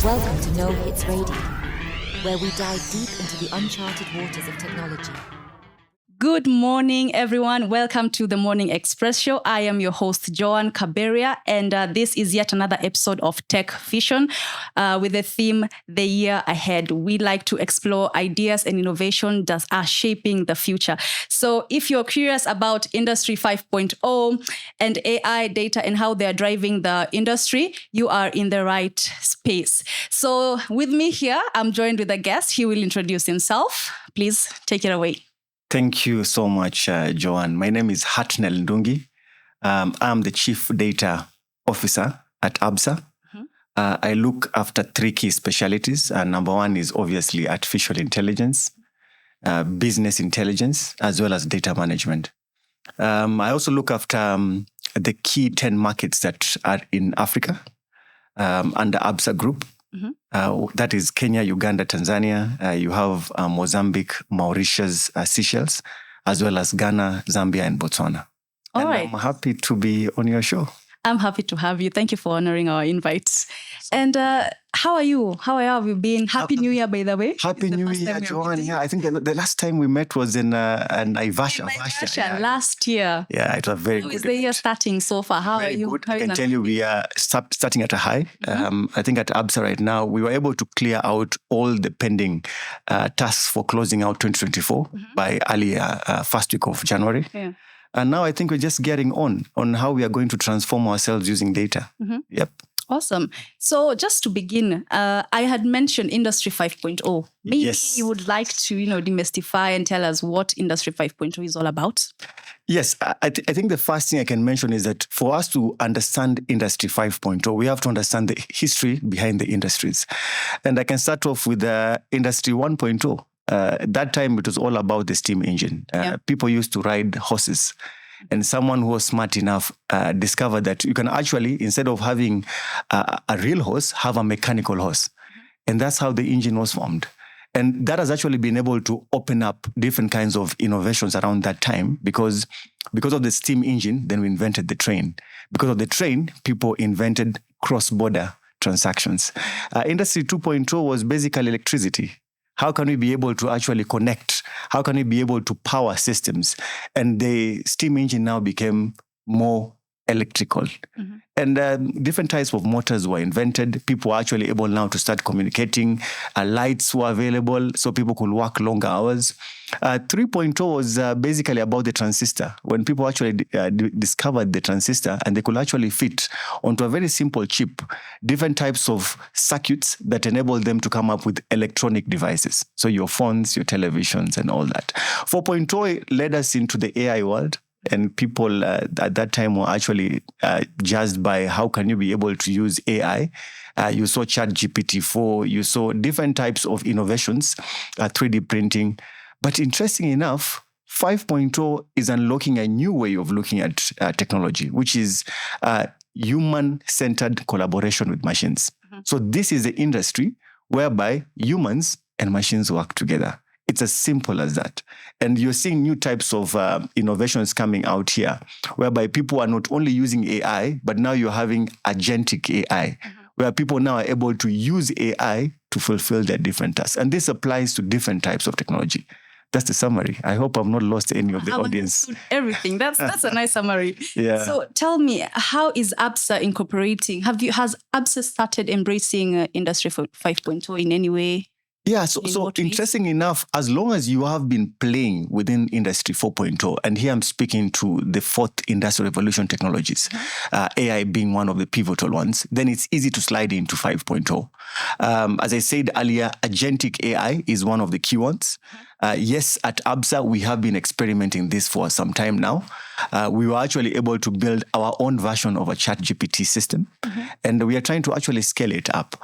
Welcome to No Hits Radio, where we dive deep into the uncharted waters of technology. Good morning, everyone. Welcome to the Morning Express Show. I am your host, Joan Caberia, and this is yet another episode of Tech Vision with the theme, The Year Ahead. We like to explore ideas and innovation that are shaping the future. So if you're curious about Industry 5.0 and AI data and how they're driving the industry, you are in the right space. So with me here, I'm joined with a guest. He will introduce himself. Please take it away. Thank you so much, Joanne. My name is Hartnell Ndungi. I'm the Chief Data Officer at Absa. Mm-hmm. I look after three key specialties. Number one is obviously artificial intelligence, business intelligence, as well as data management. I also look after the key 10 markets that are in Africa under Absa Group. Mm-hmm. That is Kenya, Uganda, Tanzania. You have Mozambique, Mauritius, Seychelles, as well as Ghana, Zambia, and Botswana. All right. I'm happy to be on your show. I'm happy to have you. Thank you for honoring our invite. And how are you? How have you been? Happy New Year, by the way. Happy New Year, Joanne. Yeah, I think the last time we met was in Naivasha. Last year. Yeah, it was very good. How is the year starting so far? How very are you? Good. I can tell you we are starting at a high. Mm-hmm. I think at Absa right now, we were able to clear out all the pending tasks for closing out 2024 mm-hmm. by early first week of January. Yeah. And now I think we're just getting on how we are going to transform ourselves using data. Mm-hmm. Yep. Awesome. So just to begin, I had mentioned Industry 5.0. Maybe you would like to, demystify and tell us what Industry 5.0 is all about. Yes, I think the first thing I can mention is that for us to understand Industry 5.0, we have to understand the history behind the industries. And I can start off with Industry 1.0. That time, it was all about the steam engine. People used to ride horses. And someone who was smart enough discovered that you can actually, instead of having a real horse, have a mechanical horse. And that's how the engine was formed. And that has actually been able to open up different kinds of innovations around that time because of the steam engine, then we invented the train. Because of the train, people invented cross-border transactions. Industry 2.0 was basically electricity. How can we be able to actually connect? How can we be able to power systems? And the steam engine now became more electrical. Mm-hmm. And different types of motors were invented. People were actually able now to start communicating. Lights were available, so people could work longer hours. 3.0 was basically about the transistor. When people actually discovered the transistor and they could actually fit onto a very simple chip, different types of circuits that enabled them to come up with electronic devices. So your phones, your televisions, and all that. 4.0 led us into the AI world. And people at that time were actually jazzed by how can you be able to use AI. You saw ChatGPT-4, you saw different types of innovations, 3D printing. But interestingly enough, 5.0 is unlocking a new way of looking at technology, which is human-centered collaboration with machines. Mm-hmm. So this is the industry whereby humans and machines work together. It's as simple as that. And you're seeing new types of innovations coming out here, whereby people are not only using AI, but now you're having agentic AI, mm-hmm. where people now are able to use AI to fulfill their different tasks. And this applies to different types of technology. That's the summary. I hope I've not lost any of the audience. Everything. That's a nice summary. Yeah. So tell me, how is Absa incorporating? Has Absa started embracing Industry 5.0 in any way? Yeah, so interesting enough, as long as you have been playing within Industry 4.0, and here I'm speaking to the fourth industrial revolution technologies, AI being one of the pivotal ones, then it's easy to slide into 5.0. As I said earlier, agentic AI is one of the key ones. Yes, at Absa, we have been experimenting this for some time now. We were actually able to build our own version of a ChatGPT system, mm-hmm. and we are trying to actually scale it up.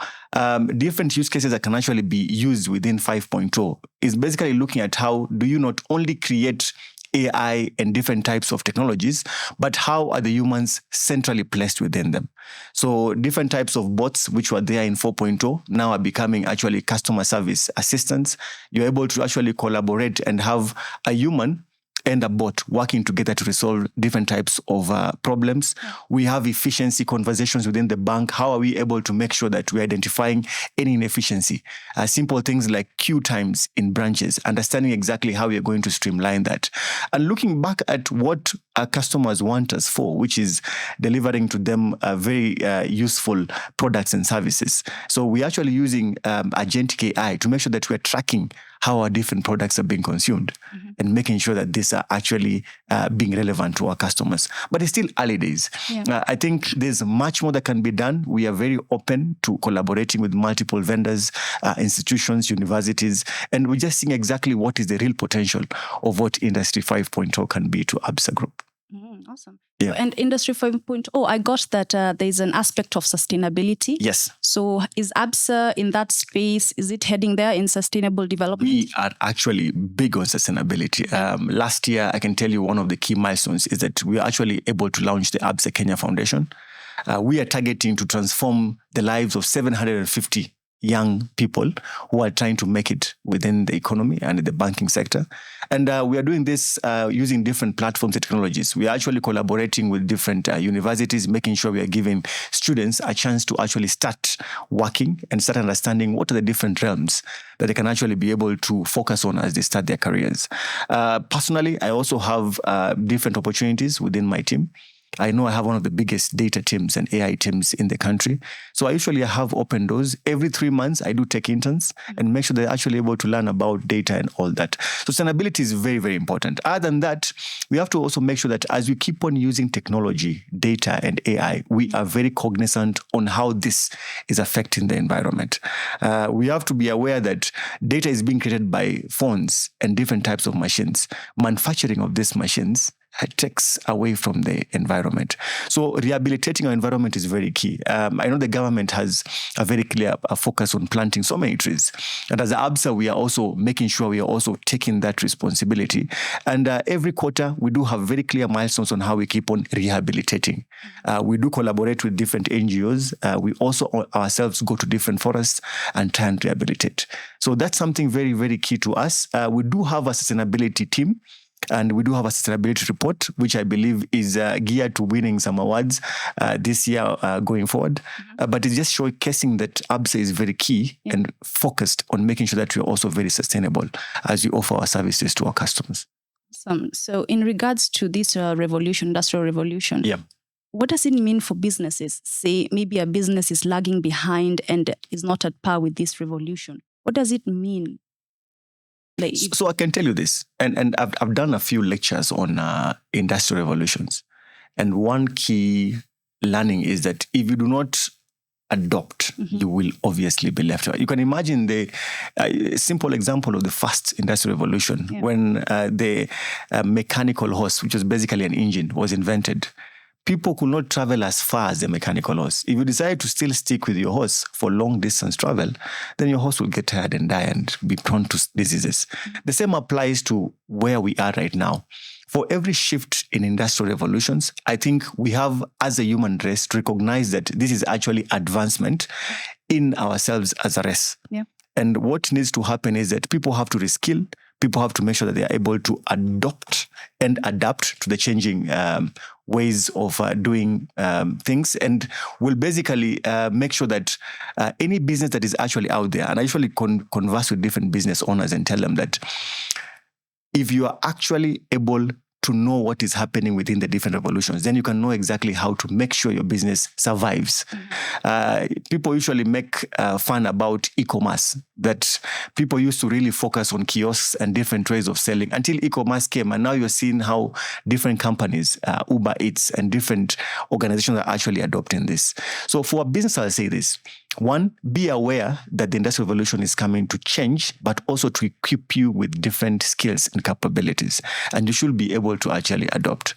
Different use cases that can actually be used within 5.0 is basically looking at how do you not only create AI and different types of technologies, but how are the humans centrally placed within them? So different types of bots, which were there in 4.0, now are becoming actually customer service assistants. You're able to actually collaborate and have a human and a bot working together to resolve different types of problems. We have efficiency conversations within the bank. How are we able to make sure that we're identifying any inefficiency? Simple things like queue times in branches, understanding exactly how we're going to streamline that. And looking back at what our customers want us for, which is delivering to them very useful products and services. So we're actually using agentic AI to make sure that we're tracking how our different products are being consumed and making sure that these are actually being relevant to our customers. But it's still early days. I think there's much more that can be done. We are very open to collaborating with multiple vendors, institutions, universities, and we're just seeing exactly what is the real potential of what Industry 5.0 can be to Absa Group. Awesome. Yeah. And Industry 5.0, I got that there's an aspect of sustainability. Yes. So is Absa in that space? Is it heading there in sustainable development? We are actually big on sustainability. Last year, I can tell you one of the key milestones is that we are actually able to launch the Absa Kenya Foundation. We are targeting to transform the lives of 750 young people who are trying to make it within the economy and the banking sector. And we are doing this using different platforms and technologies. We are actually collaborating with different universities, making sure we are giving students a chance to actually start working and start understanding what are the different realms that they can actually be able to focus on as they start their careers. Personally, I also have different opportunities within my team. I know I have one of the biggest data teams and AI teams in the country. So I usually have open doors. Every 3 months, I do take interns and make sure they're actually able to learn about data and all that. So sustainability is very, very important. Other than that, we have to also make sure that as we keep on using technology, data, and AI, we are very cognizant on how this is affecting the environment. We have to be aware that data is being created by phones and different types of machines. Manufacturing of these machines takes away from the environment. So rehabilitating our environment is very key. I know the government has a very clear focus on planting so many trees. And as Absa, we are also making sure we are also taking that responsibility. And every quarter, we do have very clear milestones on how we keep on rehabilitating. We do collaborate with different NGOs. We also ourselves go to different forests and try and rehabilitate. So that's something very, very key to us. We do have a sustainability team. And we do have a sustainability report, which I believe is geared to winning some awards this year going forward. But it's just showcasing that Absa is very key and focused on making sure that we're also very sustainable as we offer our services to our customers. Awesome. So in regards to this industrial revolution, what does it mean for businesses? Say maybe a business is lagging behind and is not at par with this revolution. What does it mean? So I can tell you this, and I've done a few lectures on industrial revolutions. And one key learning is that if you do not adopt, you will obviously be left out. You can imagine the simple example of the first industrial revolution when the mechanical horse, which was basically an engine, was invented. People could not travel as far as the mechanical horse. If you decide to still stick with your horse for long distance travel, then your horse will get tired and die and be prone to diseases. The same applies to where we are right now. For every shift in industrial revolutions, I think we have, as a human race, to recognize that this is actually advancement in ourselves as a race. And what needs to happen is that people have to reskill. People have to make sure that they are able to adopt and adapt to the changing ways of doing things, and will basically make sure that any business that is actually out there, and I usually converse with different business owners and tell them that if you are actually able to know what is happening within the different revolutions, then you can know exactly how to make sure your business survives. People usually make fun about e-commerce, that people used to really focus on kiosks and different ways of selling until e-commerce came. And now you're seeing how different companies, Uber Eats and different organizations are actually adopting this. So for a business, I'll say this. One, be aware that the industrial revolution is coming to change, but also to equip you with different skills and capabilities. And you should be able to actually adopt.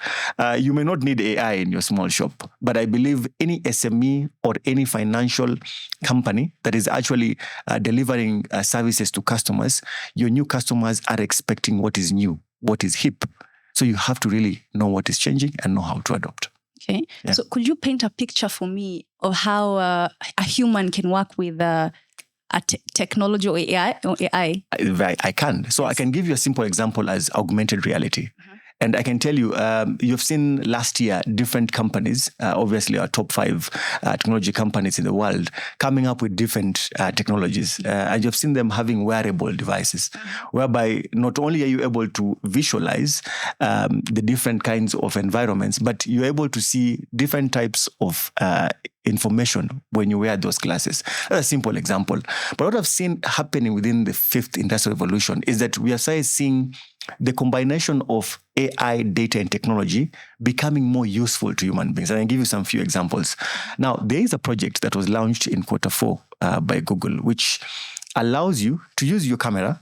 You may not need AI in your small shop, but I believe any SME or any financial company that is actually delivering services to customers, your new customers are expecting what is new, what is hip. So you have to really know what is changing and know how to adopt. Okay. Yeah. So could you paint a picture for me of how a human can work with a technology or AI? I can. So I can give you a simple example as augmented reality. And I can tell you, you've seen last year different companies, obviously our top 5 technology companies in the world, coming up with different technologies. And you've seen them having wearable devices, whereby not only are you able to visualize the different kinds of environments, but you're able to see different types of information when you wear those glasses. That's a simple example. But what I've seen happening within the 5th industrial revolution is that we are seeing the combination of AI, data, and technology becoming more useful to human beings. And I'll give you some few examples. Now, there is a project that was launched in Q4 by Google, which allows you to use your camera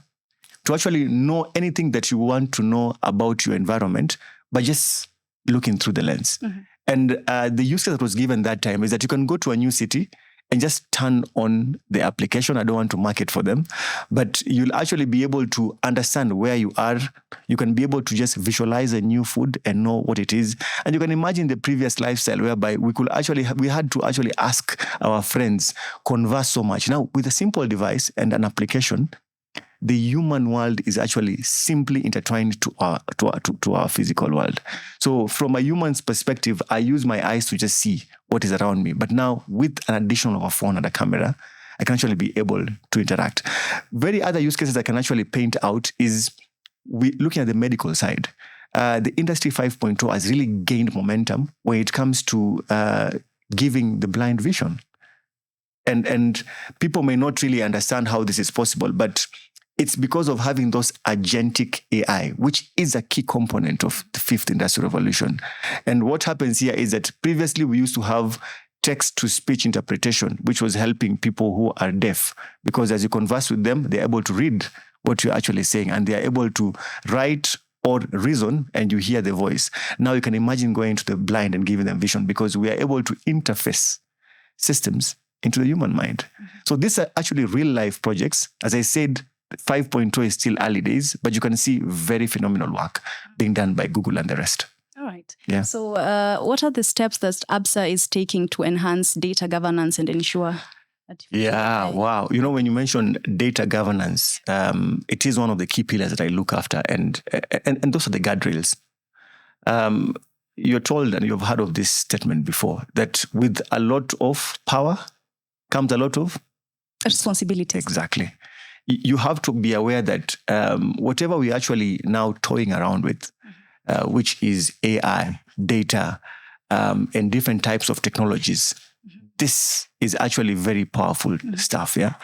to actually know anything that you want to know about your environment by just looking through the lens. And the use case that was given that time is that you can go to a new city and just turn on the application. I don't want to market for them, but you'll actually be able to understand where you are. You can be able to just visualize a new food and know what it is. And you can imagine the previous lifestyle whereby we had to actually ask our friends, converse so much. Now, with a simple device and an application, the human world is actually simply intertwined to our physical world. So from a human's perspective, I use my eyes to just see what is around me. But now with an addition of a phone and a camera, I can actually be able to interact. Very other use cases I can actually paint out is looking at the medical side. The Industry 5.0 has really gained momentum when it comes to giving the blind vision. And people may not really understand how this is possible, but it's because of having those agentic AI, which is a key component of the 5th industrial revolution. And what happens here is that previously we used to have text-to-speech interpretation, which was helping people who are deaf, because as you converse with them, they're able to read what you're actually saying, and they're able to write or reason, and you hear the voice. Now you can imagine going to the blind and giving them vision, because we are able to interface systems into the human mind. So these are actually real-life projects. As I said, 5.2 is still early days, but you can see very phenomenal work being done by Google and the rest. All right. Yeah. So what are the steps that Absa is taking to enhance data governance and ensure Yeah, wow. You know, when you mention data governance, it is one of the key pillars that I look after, and those are the guardrails. You're told, and you've heard of this statement before, that with a lot of power comes a lot of responsibility. Exactly. You have to be aware that whatever we're actually now toying around with, which is AI, data, and different types of technologies, this is actually very powerful stuff, yeah?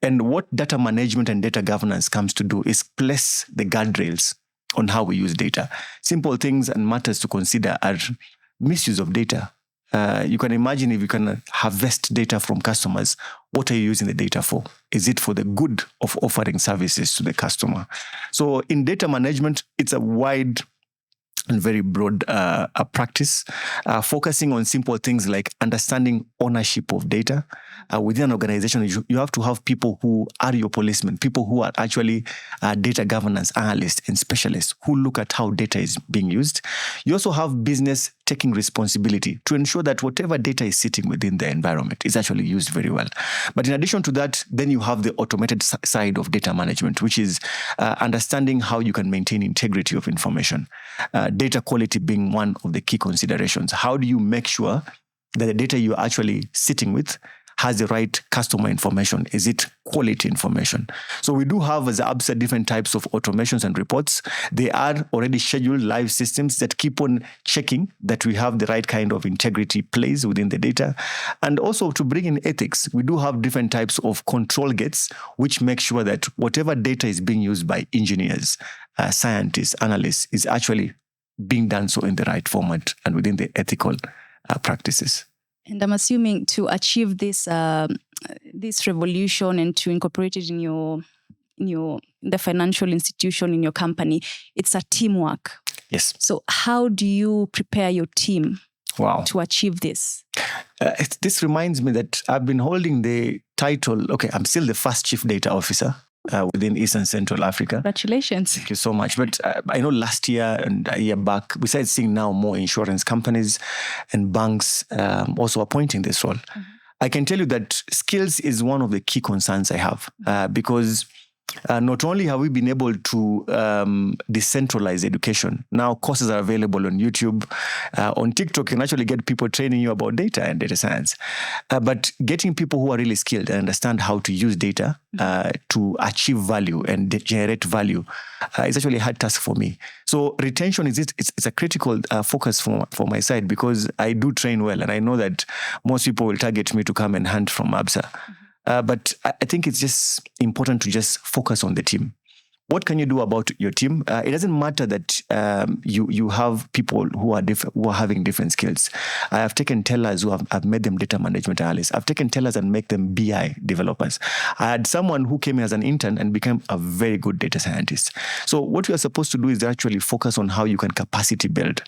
And what data management and data governance comes to do is place the guardrails on how we use data. Simple things and matters to consider are misuse of data. You can imagine if you can harvest data from customers, what are you using the data for? Is it for the good of offering services to the customer? So in data management, it's a wide and very broad practice, focusing on simple things like understanding ownership of data. Within an organization, you have to have people who are your policemen, people who are actually data governance analysts and specialists who look at how data is being used. You also have business taking responsibility to ensure that whatever data is sitting within the environment is actually used very well. But in addition to that, then you have the automated side of data management, which is understanding how you can maintain integrity of information. Data quality being one of the key considerations. How do you make sure that the data you're actually sitting with has the right customer information? Is it quality information? So we do have, as Absa, different types of automations and reports. They are already scheduled live systems that keep on checking that we have the right kind of integrity plays within the data. And also to bring in ethics, we do have different types of control gates, which make sure that whatever data is being used by engineers, scientists, analysts, is actually being done so in the right format and within the ethical practices. And I'm assuming to achieve this this revolution and to incorporate it in the financial institution in your company, it's a teamwork. Yes. So how do you prepare your team to achieve this? This reminds me that I've been holding the title, I'm still the first chief data officer within East and Central Africa. Congratulations. Thank you so much. But I know last year and a year back, besides seeing now more insurance companies and banks also appointing this role, I can tell you that skills is one of the key concerns I have because Not only have we been able to decentralize education, now courses are available on YouTube. On TikTok, you can actually get people training you about data and data science. But getting people who are really skilled and understand how to use data to achieve value and generate value is actually a hard task for me. So retention it's a critical focus for my side, because I do train well, and I know that most people will target me to come and hunt from Absa. But I think it's just important to just focus on the team. What can you do about your team? It doesn't matter that you have people who are having different skills. I have taken tellers who I've made them data management analysts. I've taken tellers and make them BI developers. I had someone who came in as an intern and became a very good data scientist. So what you are supposed to do is actually focus on how you can capacity build.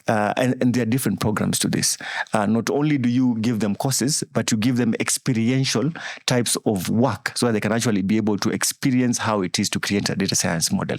And there are different programs to this. Not only do you give them courses, but you give them experiential types of work so that they can actually be able to experience how it is to create a data science model.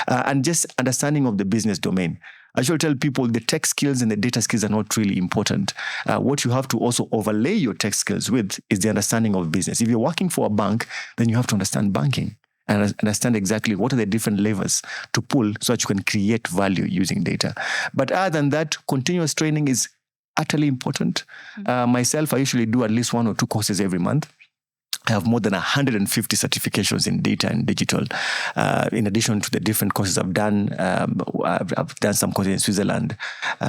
And just understanding of the business domain. I should tell people the tech skills and the data skills are not really important. What you have to also overlay your tech skills with is the understanding of business. If you're working for a bank, then you have to understand banking and understand exactly what are the different levers to pull so that you can create value using data. But other than that, continuous training is utterly important. Myself, I usually do at least 1 or 2 courses every month. I have more than 150 certifications in data and digital. In addition to the different courses I've done, I've done some courses in Switzerland,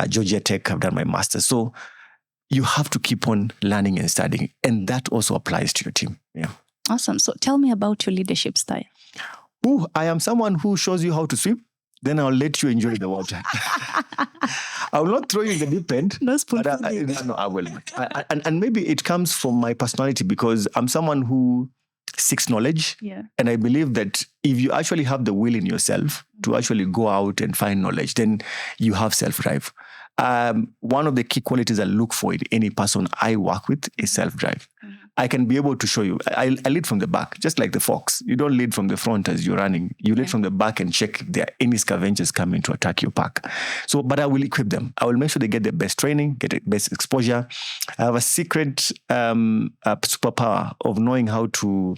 Georgia Tech, I've done my master's. So you have to keep on learning and studying. And that also applies to your team. Yeah. Awesome. So tell me about your leadership style. I am someone who shows you how to swim, then I'll let you enjoy the water. I will not throw you in the deep end. No spoon feeding. No, I will. And maybe it comes from my personality, because I'm someone who seeks knowledge. Yeah. And I believe that if you actually have the will in yourself to actually go out and find knowledge, then you have self-drive. One of the key qualities I look for in any person I work with is self-drive. I can be able to show you. I lead from the back, just like the fox. You don't lead from the front as you're running. You lead from the back and check if there are any scavengers coming to attack your pack. So, but I will equip them. I will make sure they get the best training, get the best exposure. I have a secret superpower of knowing how to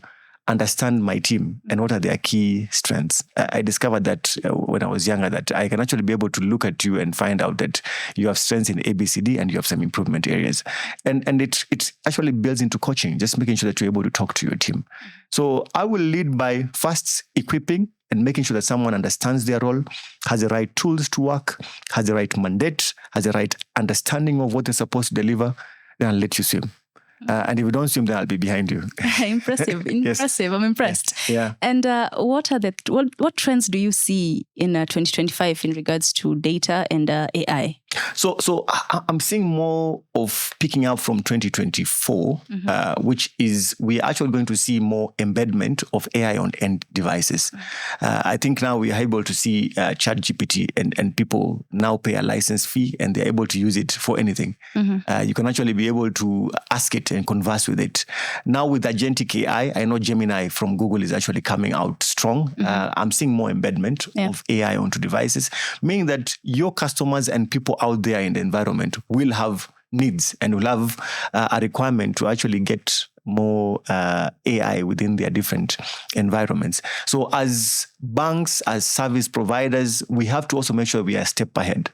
understand my team and what are their key strengths. I discovered that when I was younger, that I can actually be able to look at you and find out that you have strengths in ABCD and you have some improvement areas. And it actually builds into coaching, just making sure that you're able to talk to your team. So I will lead by first equipping and making sure that someone understands their role, has the right tools to work, has the right mandate, has the right understanding of what they're supposed to deliver. Then I'll let you swim. And if you don't swim, then I'll be behind you. Impressive. Yes. I'm impressed. Yeah. And what trends do you see in 2025 in regards to data and AI? So I'm seeing more of picking up from 2024, which is we're actually going to see more embedment of AI on end devices. I think now we are able to see ChatGPT and people now pay a license fee and they're able to use it for anything. You can actually be able to ask it and converse with it. Now with agentic AI, I know Gemini from Google is actually coming out strong. I'm seeing more embedment of AI onto devices, meaning that your customers and people out there in the environment will have needs and will have a requirement to actually get more AI within their different environments. So as banks, as service providers, we have to also make sure we are a step ahead.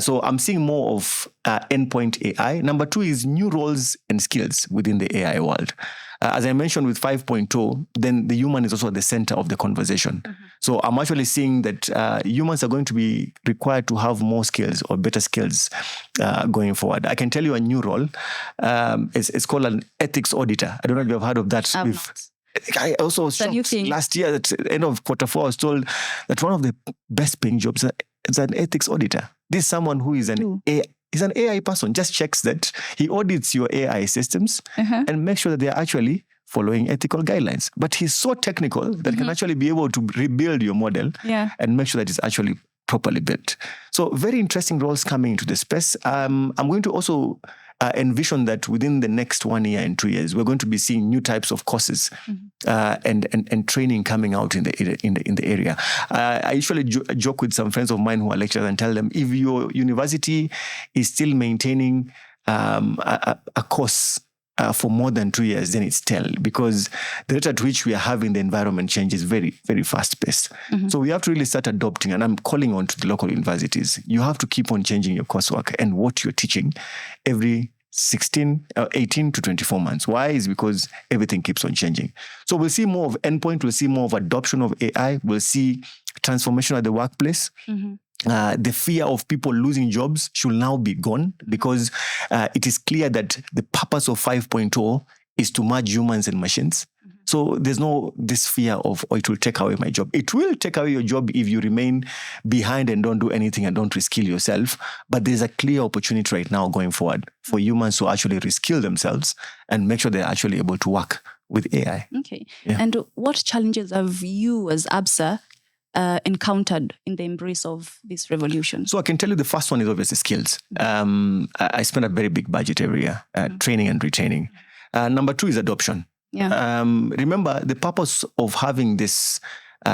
So I'm seeing more of endpoint AI. Number 2 is new roles and skills within the AI world. As I mentioned with 5.0, then the human is also at the center of the conversation. So I'm actually seeing that humans are going to be required to have more skills or better skills going forward. I can tell you a new role. It's called an ethics auditor. I don't know if you've heard of that. I also was shocked last year at the end of Q4, I was told that one of the best paying jobs is an ethics auditor. This is someone who is an AI person, just checks that he audits your AI systems and makes sure that they're actually following ethical guidelines. But he's so technical that he can actually be able to rebuild your model and make sure that it's actually properly built. So very interesting roles coming into the space. I'm going to also envision that within the next 1 year and 2 years, we're going to be seeing new types of courses and training coming out in the area. I usually joke with some friends of mine who are lecturers and tell them, if your university is still maintaining a course for more than 2 years, then it's tell, because the rate at which we are having the environment change is very, very fast paced. So we have to really start adopting, and I'm calling on to the local universities. You have to keep on changing your coursework and what you're teaching every 18 to 24 months. Why? Is because everything keeps on changing. So we'll see more of endpoint, we'll see more of adoption of AI, we'll see transformation at the workplace. The fear of people losing jobs should now be gone, because it is clear that the purpose of 5.0 is to merge humans and machines. So there's no this fear of, oh, it will take away my job. It will take away your job if you remain behind and don't do anything and don't reskill yourself. But there's a clear opportunity right now going forward for humans to actually reskill themselves and make sure they're actually able to work with AI. Okay. Yeah. And what challenges have you as Absa encountered in the embrace of this revolution? So I can tell you the first one is obviously skills. I spend a very big budget every year, training and retaining. Number 2 is adoption. Yeah. Remember, the purpose of having this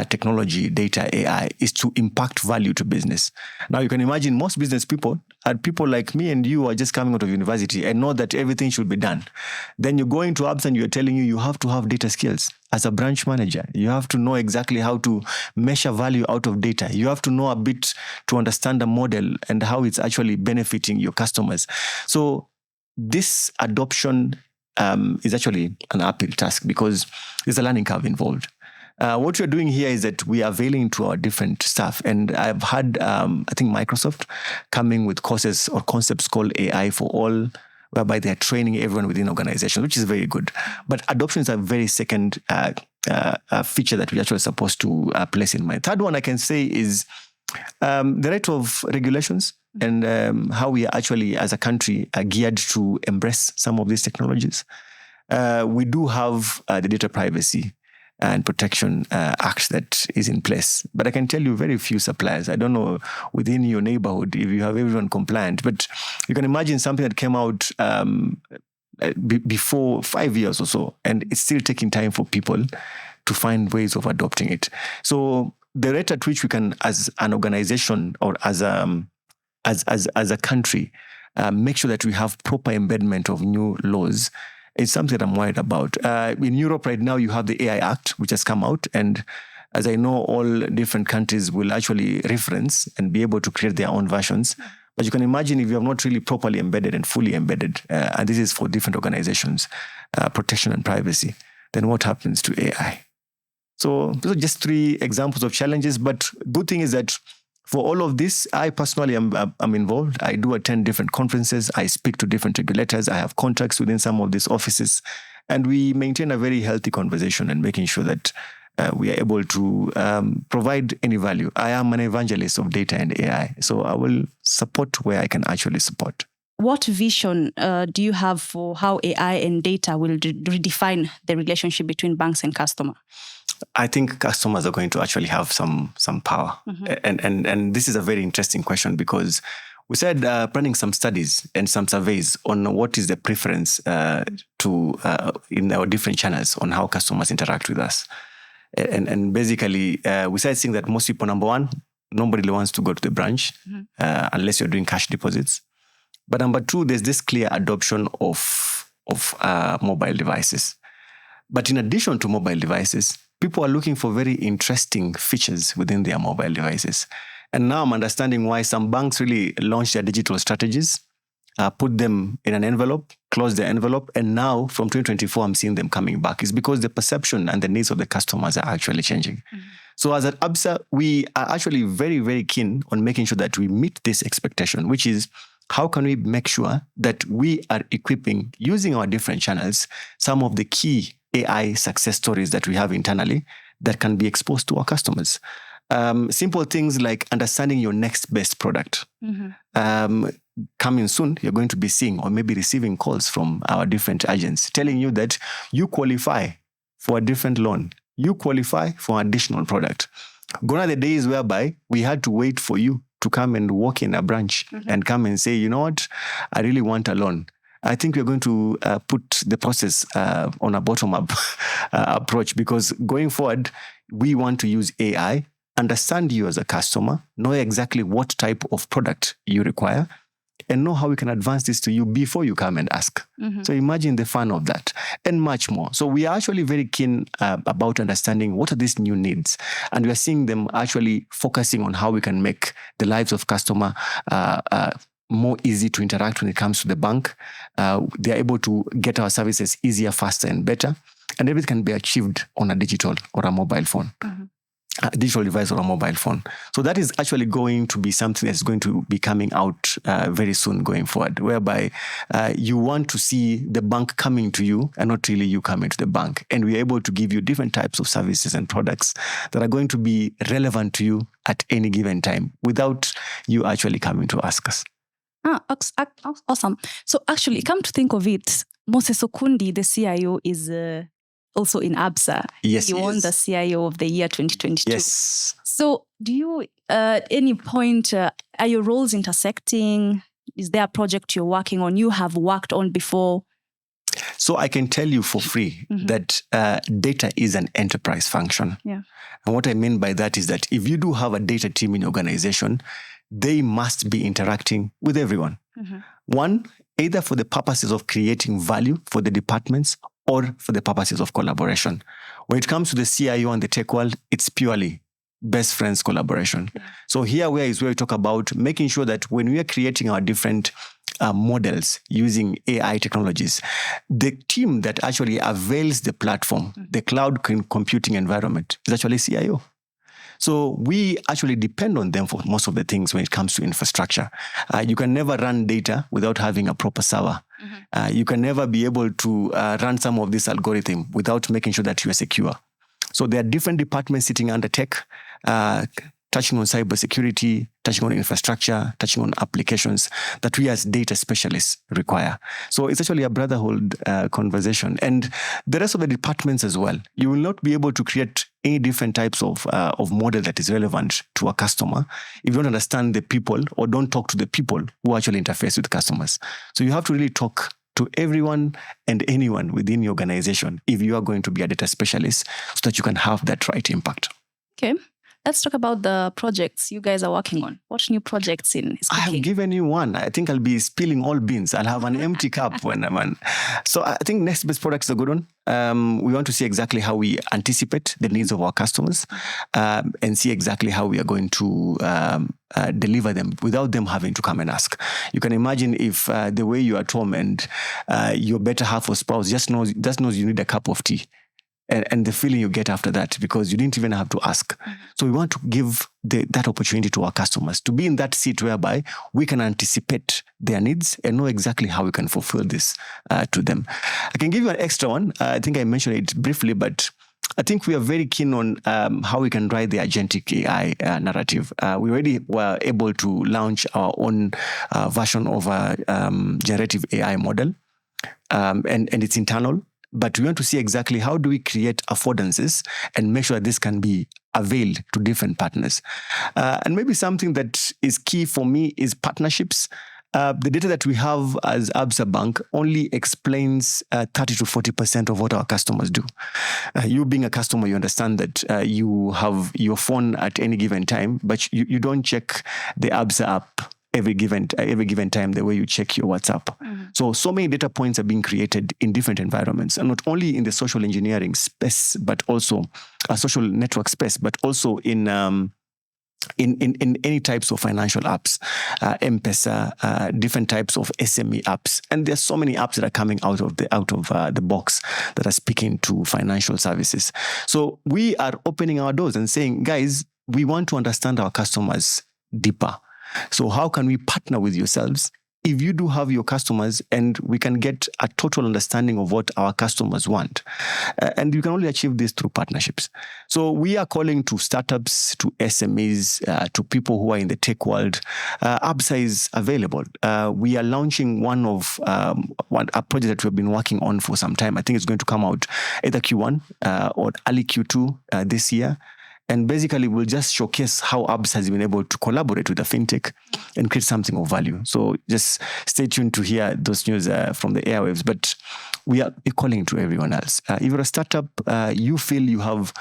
technology, data, AI, is to impact value to business. Now, you can imagine most business people are people like me and you are just coming out of university and know that everything should be done. Then you go into Absa and you're telling you have to have data skills. As a branch manager, you have to know exactly how to measure value out of data. You have to know a bit to understand the model and how it's actually benefiting your customers. So this adoption is actually an uphill task because there's a learning curve involved. What we're doing here is that we are availing to our different staff. And I've had, I think, Microsoft coming with courses or concepts called AI for All, whereby they're training everyone within organizations, which is very good. But adoption is a very second feature that we're actually supposed to place in mind. Third one I can say is the rate of regulations and how we are actually, as a country, are geared to embrace some of these technologies. We do have the Data Privacy and Protection Act that is in place. But I can tell you very few suppliers. I don't know within your neighborhood if you have everyone compliant, but you can imagine something that came out before 5 years or so, and it's still taking time for people to find ways of adopting it. So the rate at which we can, as an organization or as a country, make sure that we have proper embedment of new laws, it's something that I'm worried about. In Europe right now, you have the AI Act, which has come out. And as I know, all different countries will actually reference and be able to create their own versions. But you can imagine if you have not really properly embedded and fully embedded, and this is for different organizations, protection and privacy, then what happens to AI? So those are just 3 examples of challenges. But good thing is that for all of this, I personally am involved. I do attend different conferences. I speak to different regulators. I have contacts within some of these offices. And we maintain a very healthy conversation and making sure that we are able to provide any value. I am an evangelist of data and AI. So I will support where I can actually support. What vision do you have for how AI and data will redefine the relationship between banks and customer? I think customers are going to actually have some power. And this is a very interesting question because we said running some studies and some surveys on what is the preference in our different channels on how customers interact with us. And basically, we started seeing that most people, number 1, nobody wants to go to the branch unless you're doing cash deposits. But number 2, there's this clear adoption of mobile devices. But in addition to mobile devices, people are looking for very interesting features within their mobile devices. And now I'm understanding why some banks really launched their digital strategies, put them in an envelope, close the envelope, and now from 2024, I'm seeing them coming back. It's because the perception and the needs of the customers are actually changing. So as at Absa, we are actually very, very keen on making sure that we meet this expectation, which is how can we make sure that we are equipping, using our different channels, some of the key AI success stories that we have internally that can be exposed to our customers. Simple things like understanding your next best product. Coming soon, you're going to be seeing or maybe receiving calls from our different agents telling you that you qualify for a different loan. You qualify for an additional product. Gone are the days whereby we had to wait for you to come and walk in a branch and come and say, you know what, I really want a loan. I think we're going to put the process on a bottom-up approach because going forward, we want to use AI, understand you as a customer, know exactly what type of product you require, and know how we can advance this to you before you come and ask. So imagine the fun of that and much more. So we are actually very keen about understanding what are these new needs. And we are seeing them actually focusing on how we can make the lives of customer more easy to interact when it comes to the bank. They are able to get our services easier, faster, and better. And everything can be achieved on a digital or a mobile phone. A digital device or a mobile phone. So that is actually going to be something that's going to be coming out very soon going forward, whereby you want to see the bank coming to you and not really you coming to the bank. And we're able to give you different types of services and products that are going to be relevant to you at any given time without you actually coming to ask us. Awesome. So actually, come to think of it, Moses Okundi, the CIO, is also in Absa. Yes, he won the CIO of the year 2022. Yes. So do you, at any point, are your roles intersecting? Is there a project you're working on, you have worked on before? So I can tell you for free that data is an enterprise function. Yeah. And what I mean by that is that if you do have a data team in your organization, they must be interacting with everyone. One, either for the purposes of creating value for the departments or for the purposes of collaboration. When it comes to the CIO and the tech world, it's purely best friends collaboration. So here is where we talk about making sure that when we are creating our different models using AI technologies, the team that actually avails the platform, the cloud computing environment, is actually CIO. So we actually depend on them for most of the things when it comes to infrastructure. You can never run data without having a proper server. You can never be able to run some of this algorithm without making sure that you are secure. So there are different departments sitting under tech, touching on cybersecurity, touching on infrastructure, touching on applications that we as data specialists require. So it's actually a brotherhood conversation. And the rest of the departments as well. You will not be able to create any different types of model that is relevant to a customer if you don't understand the people or don't talk to the people who actually interface with customers. So you have to really talk to everyone and anyone within your organization if you are going to be a data specialist so that you can have that right impact. Okay. Let's talk about the projects you guys are working on. What new projects is cooking? I have given you one. I think I'll be spilling all beans. I'll have an empty cup when I'm on. So I think next best product is a good one. We want to see exactly how we anticipate the needs of our customers and see exactly how we are going to deliver them without them having to come and ask. You can imagine if the way you're at home and your better half or spouse just knows you need a cup of tea. And the feeling you get after that, because you didn't even have to ask. So we want to give that opportunity to our customers to be in that seat whereby we can anticipate their needs and know exactly how we can fulfill this to them. I can give you an extra one. I think I mentioned it briefly, but I think we are very keen on how we can ride the agentic AI narrative. We already were able to launch our own version of a generative AI model, and it's internal. But we want to see exactly how do we create affordances and make sure that this can be availed to different partners. And maybe something that is key for me is partnerships. The data that we have as Absa Bank only explains 30 to 40% of what our customers do. You being a customer, you understand that you have your phone at any given time, but you don't check the Absa app every given time the way you check your WhatsApp. So many data points are being created in different environments, and not only in the social engineering space, but also a social network space, but also in any types of financial apps, M-Pesa, different types of SME apps. And there's so many apps that are coming out of the box that are speaking to financial services. So we are opening our doors and saying, guys, we want to understand our customers deeper. So how can we partner with yourselves if you do have your customers and we can get a total understanding of what our customers want? And you can only achieve this through partnerships. So we are calling to startups, to SMEs, to people who are in the tech world. Absa is available. We are launching a project that we've been working on for some time. I think it's going to come out either Q1 or early Q2 this year. And basically, we'll just showcase how Absa has been able to collaborate with the fintech and create something of value. So just stay tuned to hear those news from the airwaves. But we are calling to everyone else. If you're a startup, you feel you have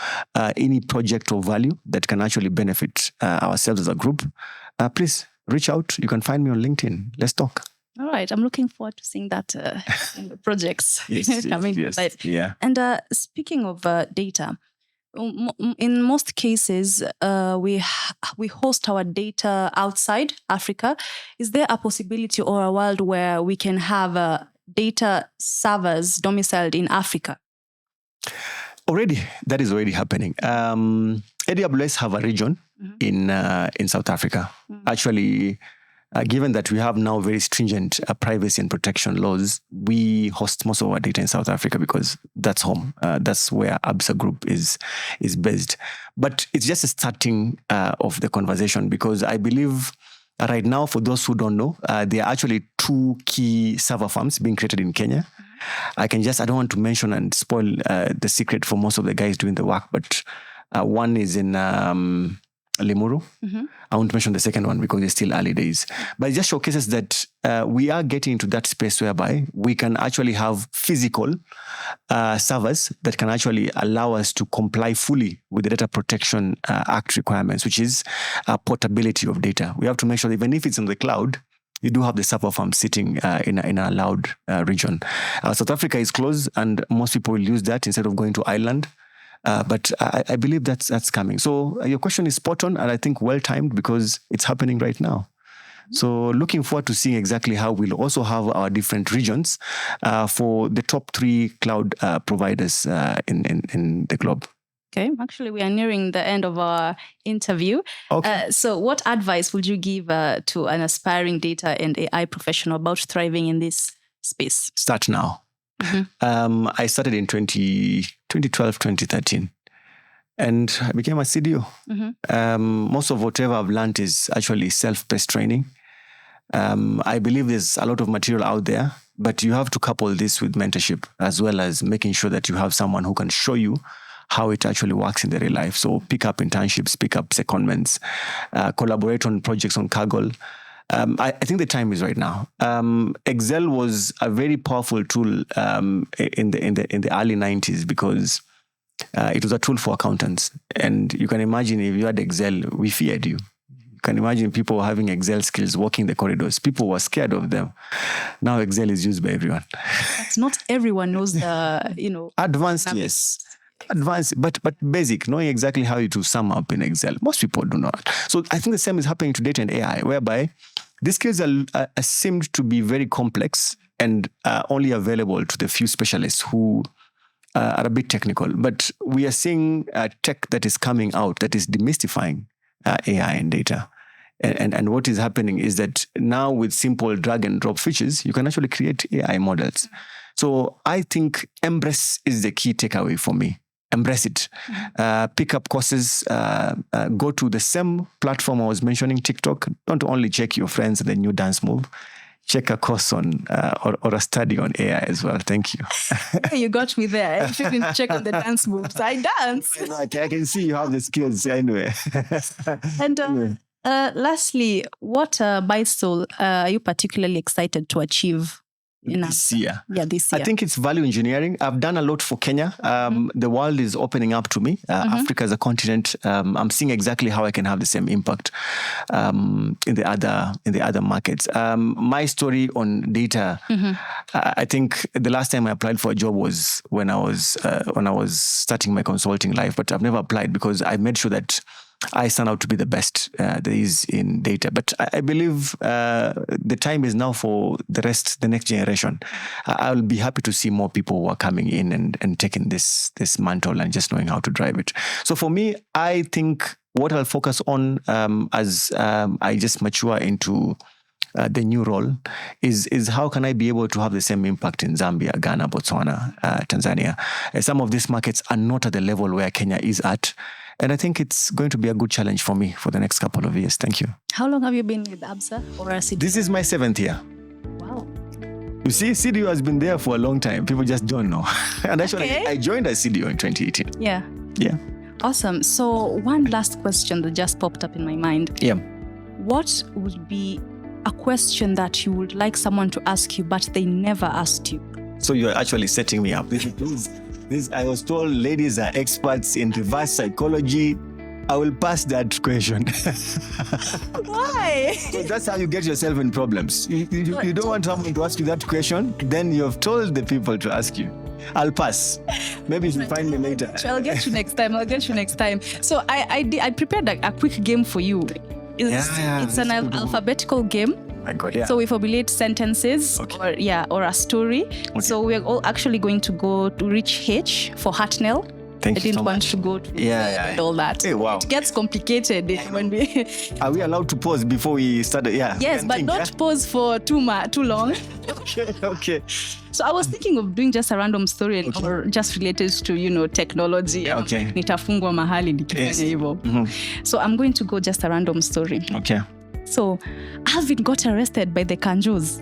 any project of value that can actually benefit ourselves as a group, please reach out. You can find me on LinkedIn. Let's talk. All right. I'm looking forward to seeing that in the projects coming to life. Yeah. And speaking of data, in most cases, we host our data outside Africa. Is there a possibility or a world where we can have data servers domiciled in Africa? Already, that is already happening. AWS have a region in South Africa. Actually, given that we have now very stringent privacy and protection laws, we host most of our data in South Africa because that's home. That's where Absa Group is based. But it's just a starting of the conversation, because I believe right now, for those who don't know, there are actually 2 key server farms being created in Kenya. I don't want to mention and spoil the secret for most of the guys doing the work, but one is in Limuru. I won't mention the second one because it's still early days. But it just showcases that we are getting into that space whereby we can actually have physical servers that can actually allow us to comply fully with the Data Protection Act requirements, which is portability of data. We have to make sure that even if it's in the cloud, you do have the server farm sitting in an allowed region. South Africa is close, and most people will use that instead of going to Ireland. But I believe that's coming. So your question is spot on, and I think well-timed, because it's happening right now. So looking forward to seeing exactly how we'll also have our different regions for the top 3 cloud providers in the globe. Okay, actually, we are nearing the end of our interview. Okay. So what advice would you give to an aspiring data and AI professional about thriving in this space? Start now. I started in 2012, 2013, and I became a CDO. Most of whatever I've learned is actually self-paced training. I believe there's a lot of material out there, but you have to couple this with mentorship, as well as making sure that you have someone who can show you how it actually works in the real life. So pick up internships, pick up secondments, collaborate on projects on Kaggle. I think the time is right now. Excel was a very powerful tool in the early 90s, because it was a tool for accountants. And you can imagine, if you had Excel, we feared you. You can imagine people having Excel skills walking the corridors. People were scared of them. Now Excel is used by everyone. But not everyone knows the, Advanced, yes. Advanced, but basic, knowing exactly how to sum up in Excel. Most people do not. So I think the same is happening to data and AI, whereby these skills are seemed to be very complex and only available to the few specialists who are a bit technical. But we are seeing tech that is coming out that is demystifying AI and data. And what is happening is that now, with simple drag and drop features, you can actually create AI models. So I think embrace is the key takeaway for me. Embrace it. Pick up courses. Go to the same platform I was mentioning, TikTok. Don't only check your friends and the new dance move. Check a course on or a study on AI as well. Thank you. You got me there. I didn't check on the dance moves. I dance. I can see you have the skills anyway. And lastly, what milestone are you particularly excited to achieve? This year. Yeah, this year. I think it's value engineering. I've done a lot for Kenya. The world is opening up to me. Africa as a continent. I'm seeing exactly how I can have the same impact in the other markets. My story on data. I think the last time I applied for a job was when I was starting my consulting life, but I've never applied because I made sure that I stand out to be the best there is in data. But I believe the time is now for the next generation. I'll be happy to see more people who are coming in and taking this mantle and just knowing how to drive it. So for me, I think what I'll focus on as I just mature into the new role is how can I be able to have the same impact in Zambia, Ghana, Botswana, Tanzania. Some of these markets are not at the level where Kenya is at. And I think it's going to be a good challenge for me for the next couple of years. Thank you. How long have you been with Absa or CDO? This is my 7th year. Wow. You see, CDO has been there for a long time. People just don't know. And actually, I joined as CDO in 2018. Yeah. Yeah. Awesome. So one last question that just popped up in my mind. Yeah. What would be a question that you would like someone to ask you, but they never asked you? So you're actually setting me up. I was told ladies are experts in reverse psychology. I will pass that question. Why? So that's how you get yourself in problems. You don't want someone to ask you that question, then you've told the people to ask you. I'll pass. Maybe you'll find me later. So I'll get you next time. So I prepared a quick game for you. It's an alphabetical game. My God, yeah. So we formulate sentences or a story. Okay. So we're all actually going to go to reach H for Hartnell. Thank I you didn't so want much. to go to and all that. Hey, wow. It gets complicated when we. Are we allowed to pause before we start? Yeah. Yes, but not pause for too long. Okay. So I was thinking of doing just a random story or just related to technology. Okay. Nitafungwa mahali nikifanya hivyo. So I'm going to go just a random story. Okay. So Alvin got arrested by the Kanjus.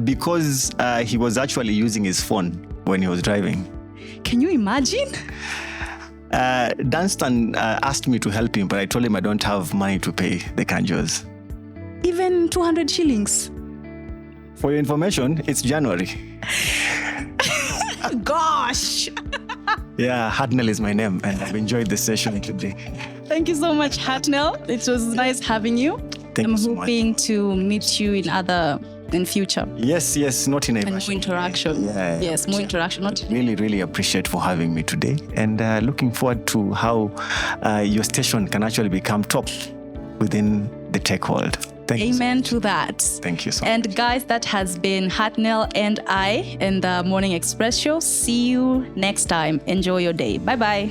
Because he was actually using his phone when he was driving. Can you imagine? Dunstan asked me to help him, but I told him I don't have money to pay the Kanjus. Even 200 shillings? For your information, it's January. Gosh! Yeah, Hartnell is my name, and I've enjoyed the session today. Thank you so much, Hartnell. It was nice having you. Thank you so much. I'm hoping to meet you in future. Yes, not in a rush. More interaction. Yeah. Yes, more interaction. Really appreciate for having me today, and looking forward to how your station can actually become top within the tech world. Amen to that. Thank you so much. And guys, that has been Hartnell and I in the Morning Express Show. See you next time. Enjoy your day. Bye-bye.